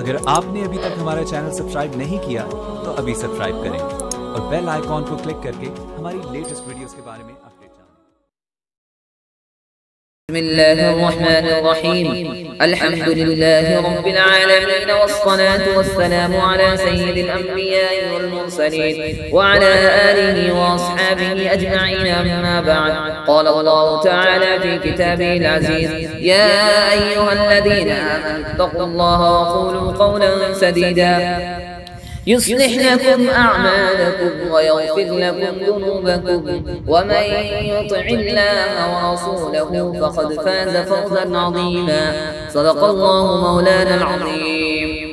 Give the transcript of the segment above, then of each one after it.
اگر آپ نے ابھی تک ہمارا چینل سبسکرائب نہیں کیا تو ابھی سبسکرائب کریں اور بیل آئیکن کو کلک کر کے ہماری لیٹسٹ ویڈیوز کے بارے میں اپڈیٹ جانیں۔ بسم الله الرحمن الرحيم الحمد لله رب العالمين والصلاة والسلام على سيد الأنبياء والمرسلين وعلى آله وأصحابه أجمعين أما بعد قال الله تعالى في كتابه العزيز يا أيها الذين آمنوا اتقوا الله وقولوا قولا سديدا يصلح لكم أعمالكم ويغفر لكم ذنوبكم ومن يطع الله ورسوله فقد فاز فوزا عظيما صدق الله مولانا العظيم۔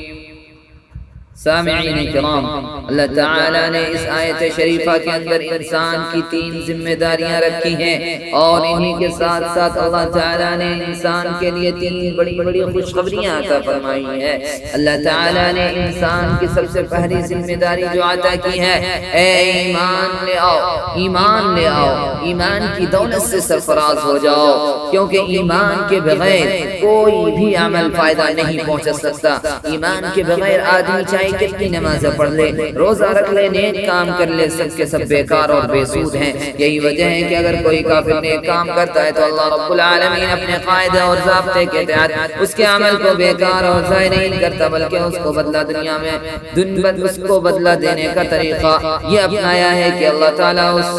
سامعین کرام، اللہ تعالیٰ نے اس آیت شریفہ کے اندر انسان کی 3 ذمہ داریاں رکھی ہیں اور انہی کے ساتھ ساتھ اللہ تعالیٰ نے انسان کے لیے 3 بڑی بڑی خوشخبریاں عطا فرمائی ہیں۔ اللہ تعالیٰ نے انسان کی سب سے پہلی ذمہ داری جو عطا کی ہے، اے ایمان لے آؤ، ایمان لے آؤ، ایمان کی دولت سے سرفراز ہو جاؤ، کیونکہ ایمان کے بغیر کوئی بھی عمل فائدہ نہیں پہنچ سکتا۔ ایمان کے بغیر آدمی چاہے کتنی نمازیں پڑھ لے، روزہ رکھ لے، نیک کام کر لے، سب کے سب بیکار اور بے سود ہیں۔ یہی وجہ ہے کہ اگر کوئی کافر نیک کام کرتا ہے تو اللہ رب العالمین اپنے قاعدے اور ضابطے کے تحت اس کے عمل کو بیکار اور ضائع نہیں کرتا، بلکہ اس کو بدلہ دنیا میں اس کو بدلہ دینے کا طریقہ یہ اپنایا ہے کہ اللہ تعالیٰ اس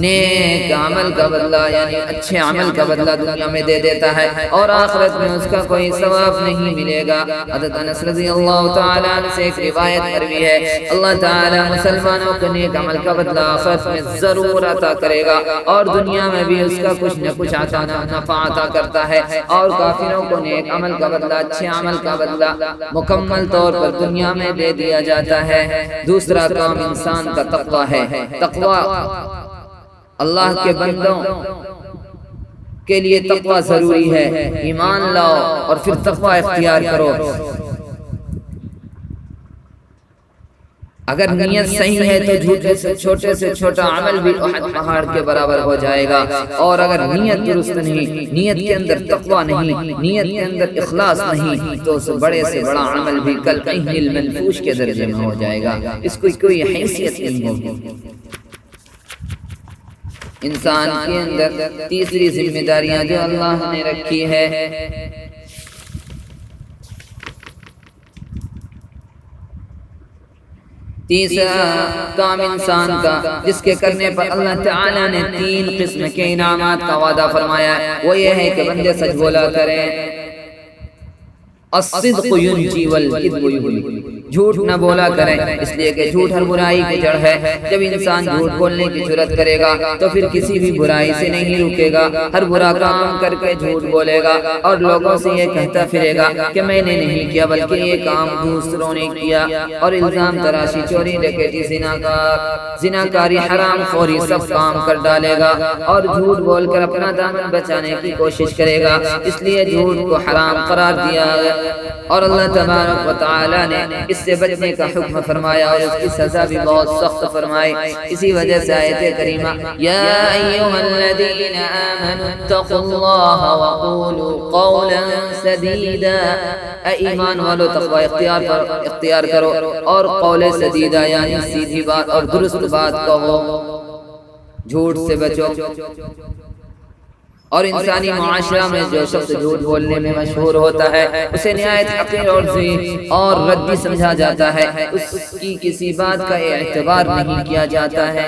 نیک عمل کا بدلہ یعنی اچھے عمل کا بدلہ دنیا میں دے دیتا ہے اور آخرت میں اس کا کوئی ثواب نہیں ملے گا۔ حضرت انس رضی اللہ تعالیٰ عنہ سے ایک روایت مروی ہے، اللہ تعالیٰ مسلمانوں کو نیک عمل کا بدلہ آخرت میں ضرور عطا کرے گا اور دنیا میں بھی اس کا کچھ نہ کچھ نفع عطا کرتا ہے، اور کافروں کو نیک عمل کا بدلہ، اچھے عمل کا بدلہ مکمل طور پر دنیا میں دے دیا جاتا ہے۔ دوسرا کام انسان کا تقوی ہے۔ تقوی اللہ کے بندوں کے لیے تقوی ضروری ہے۔ ایمان لاؤ اور پھر تقوی اختیار کرو۔ اگر نیت صحیح ہے تو چھوٹے سے چھوٹا عمل بھی احد پہاڑ کے برابر ہو جائے گا، اور اگر نیت درست نہیں، نیت کے اندر تقوی نہیں، نیت کے اندر اخلاص نہیں، تو اس بڑے سے بڑا عمل بھی کالعہن المنفوش کے درجے میں ہو جائے گا، اس کو کوئی حیثیت نہیں ہوگی۔ انسان کے اندر تیسری ذمہ داریاں جو اللہ نے رکھی ہے، تیسرا کام انسان کا جس کے کرنے پر اللہ تعالیٰ نے 3 قسم کے انعامات کا وعدہ فرمایا ہے، وہ یہ ہے کہ بندے سچ بولا کریں۔ الصدق ینجی والکذب یہلک، جھوٹ نہ بولا کریں، اس لیے کہ جھوٹ ہر برائی کی جڑ ہے۔ جب انسان جھوٹ بولنے کی جرات کرے گا تو پھر کسی بھی برائی سے نہیں رکے گا، ہر برا کام کر کے جھوٹ بولے گا اور لوگوں سے یہ کہتا پھرے گا کہ میں نے نہیں کیا بلکہ یہ کام دوسروں نے کیا، اور الزام تراشی، چوری، ڈکیتی، زناکاری، حرام خوری سب کام کر ڈالے گا اور جھوٹ بول کر اپنا دامن بچانے کی کوشش کرے گا۔ اس لیے جھوٹ کو حرام قرار دیا ہے اور اللہ تبارک و تعالی نے اس سے بچنے کا حکم فرمایا اور اس کی سزا بھی بہت سخت فرمائی۔ اسی وجہ سے آیت کریمہ یا ایھا الذین آمنوا اتقوا اللہ وقولوا قولا سدیدا، اے ایمان والو تقوی اختیار کرو اور قول سدیدہ یعنی سیدھی بات اور درست بات کہو، جھوٹ سے بچو۔ اور انسانی معاشرہ میں جو شخص جھوٹ بولنے میں مشہور ہوتا ہے اسے نہایت حقیر اور ذلیل اور ردی سمجھا جاتا ہے، اس کی کسی بات کا اعتبار نہیں کیا جاتا ہے۔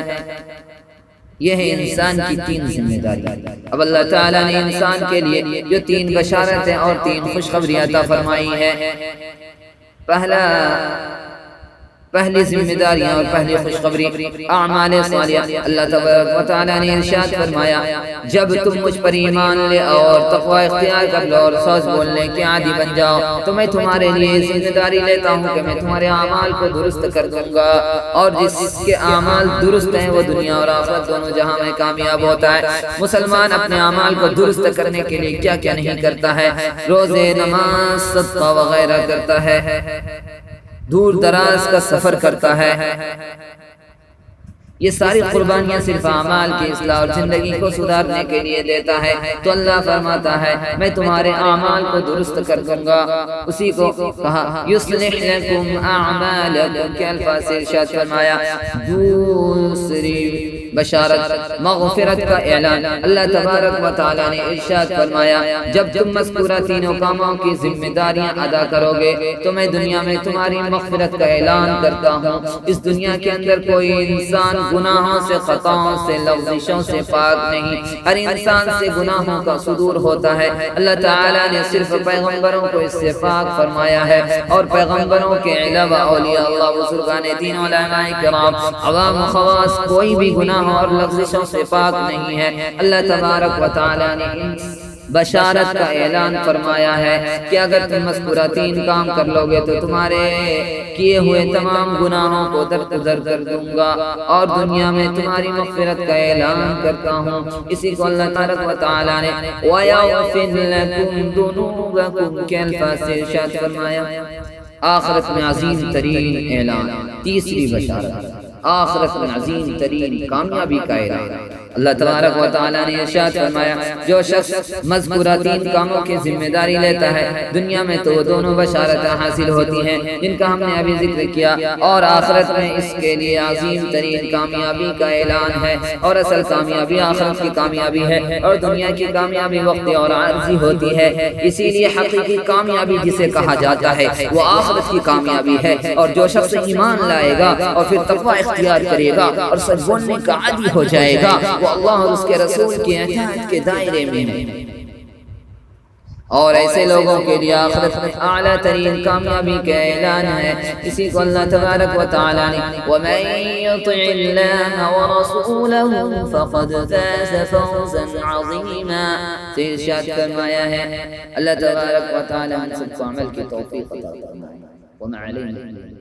یہ ہے انسان کی 3 ذمہ داری۔ اب اللہ تعالیٰ نے انسان کے لیے جو 3 بشارتیں اور 3 خوشخبریاں عطا فرمائی ہیں، پہلی ذمہ داریاں اور پہلی خوشخبری اعمال صالحہ۔ اللہ تبارک و تعالیٰ نے ارشاد فرمایا جب تم مجھ پر ایمان لے آؤ اور تقوی اختیار کر لو اور سچ بولنے کے عادی بن جاؤ تو میں تمہارے لیے ذمہ داری لیتا ہوں کہ میں تمہارے اعمال کو درست کر دوں گا، اور جس کے اعمال درست ہیں وہ دنیا اور آخرت دونوں جہاں میں کامیاب ہوتا ہے۔ مسلمان اپنے اعمال کو درست کرنے کے لیے کیا کیا نہیں کرتا ہے، روزے، نماز، صدقہ وغیرہ کرتا ہے، دور دراز کا سفر کرتا ہے، یہ ساری قربانیاں صرف اعمال کی اصلاح اور زندگی کو سدھارنے کے لیے دیتا ہے، تو اللہ فرماتا ہے میں تمہارے اعمال کو درست کر دوں گا۔ اسی کو کہا یصلح لکم اعمالکم کے الفاظ سے ارشاد فرمایا۔ دوسری بشارت مغفرت کا اعلان، اللہ تبارک و تعالی نے ارشاد فرمایا جب تم مذکورہ تینوں کاموں کی ذمہ داریاں ادا کرو گے تو میں دنیا میں تمہاری مغفرت کا اعلان کرتا ہوں۔ اس دنیا کے اندر کوئی انسان گناہوں سے، خطاؤں سے، لغزشوں سے پاک نہیں، ہر انسان سے گناہوں کا صدور ہوتا ہے۔ اللہ تعالی نے صرف پیغمبروں کو اس سے پاک فرمایا ہے، اور پیغمبروں کے علاوہ اولیاء اللہ، بزرگان دین، علماء کرام، عوام و خواص کوئی بھی گناہوں اور لغزشوں سے پاک نہیں ہے۔ اللہ تبارک و تعالی نے بشارت کا اعلان فرمایا ہے کہ اگر تم مذکورہ تین کام کر لو گے تو تمہارے کیے ہوئے تمام گناہوں کو درگزر کر دوں گا، اور دنیا میں تمہاری مغفرت کا اعلان کرتا ہوں۔ اسی کو اللہ تبارک و تعالی نے وَيَغْفِرْ لَكُمْ ذُنُوبَكُمْ کے الفاظ سے ارشاد فرمایا۔ آخرت میں عظیم ترین اعلان، تیسری بشارت، آخرت میں عظیم ترین کامیابی کا اعلان۔ اللہ تبارک و تعالی نے ارشاد فرمایا جو شخص مذکورہ تین کاموں کی ذمہ داری لیتا ہے دنیا میں تو وہ دونوں بشارتیں حاصل ہوتی ہیں جن کا ہم نے ابھی ذکر کیا، اور آخرت میں اس کے لیے عظیم ترین کامیابی کا اعلان ہے، اور اصل کامیابی آخرت کی کامیابی ہے، اور دنیا کی کامیابی وقتی اور عارضی ہوتی ہے۔ اسی لیے حقیقی کامیابی جسے کہا جاتا ہے وہ آخرت کی کامیابی ہے، اور جو شخص ایمان لائے گا اور پھر تقوی اختیار کرے گا اور سچ بولنے کا عادی ہو جائے گا، وہ اللہ اور اس کے رسول کی اطاعت کے دائرے میں ہے۔ اور ایسے لوگوں کے لیے آخرت میں اعلیٰ ترین کامیابی کا اعلان ہے۔ اسی کو اللہ تبارک و تعالی نے وَمَن يُطِعِ اللَّهَ وَرَسُولَهُ فَقَدْ فَازَ فَوْزًا عَظِيمًا سے ارشاد فرمایا ہے۔ اللہ تبارک و تعالی ہم سب کو عمل کی توفیق عطا فرمائے۔ وَمَا عَلَيْنَا